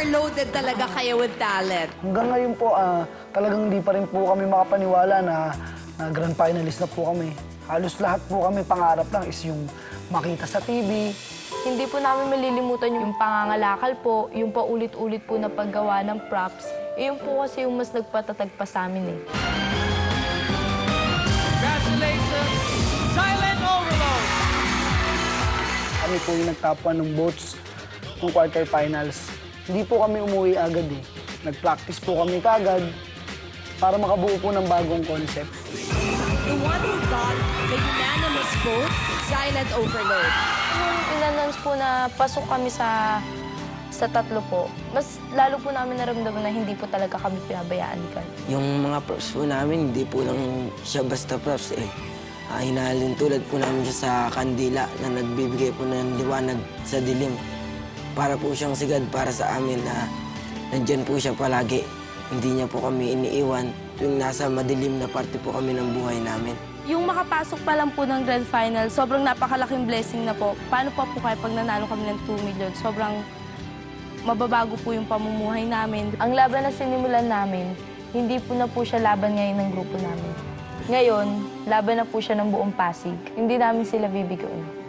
overloaded talaga kayo with talent. Hanggang ngayon po, talagang hindi pa rin po kami makapaniwala na grand finalist na po kami. Halos lahat po kami pangarap lang is yung makita sa TV. Hindi po namin malilimutan yung pangangalakal po, yung paulit-ulit po na paggawa ng props. Yun po kasi yung mas nagpatatag pa sa amin eh. Congratulations, Silent Overload! Kami po yung nagtapuan ng votes ng quarterfinals. Hindi po kami umuwi agad eh. Nag-practice po kami kagad para makabuo po ng bagong concept. The one who got the unanimous vote, Silent Overload. Nung in-announce po na pasok kami sa tatlo po, mas lalo po namin naramdaman na hindi po talaga kami pinabayaan ni Kan. Yung mga props po namin, hindi po lang siya basta props eh. Hinalin tulad po namin siya sa kandila na nagbibigay po ng liwanag sa dilim. Para po siyang sigad para sa amin na nandyan po siya palagi. Hindi niya po kami iniiwan tuwing nasa madilim na parte po kami ng buhay namin. Yung makapasok pa lang po ng Grand Final, sobrang napakalaking blessing na po. Paano pa po kaya pag nanalo kami ng 2 million? Sobrang mababago po yung pamumuhay namin. Ang laban na sinimulan namin, hindi po na po siya laban ngayon ng grupo namin. Ngayon, laban na po siya ng buong Pasig. Hindi namin sila bibigoin.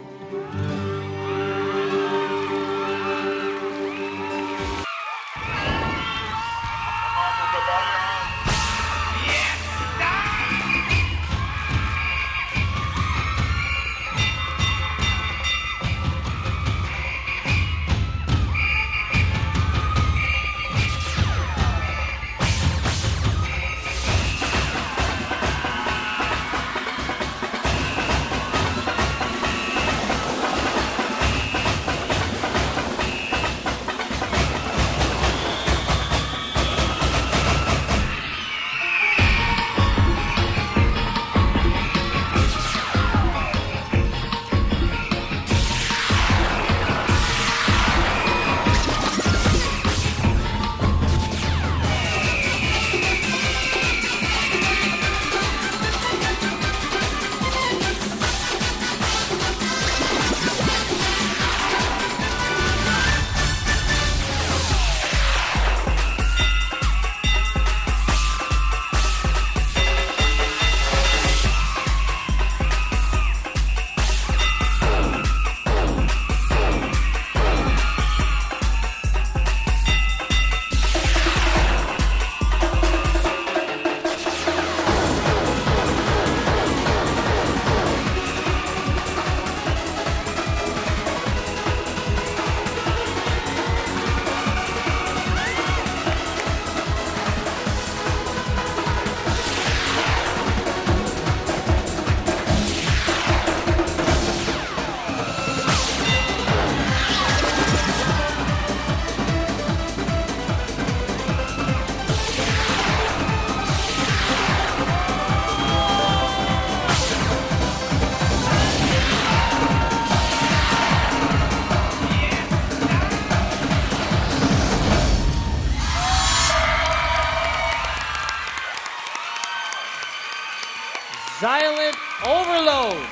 Silent Overload!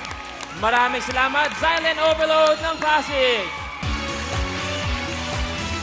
Maraming salamat, Silent Overload ng Pasig!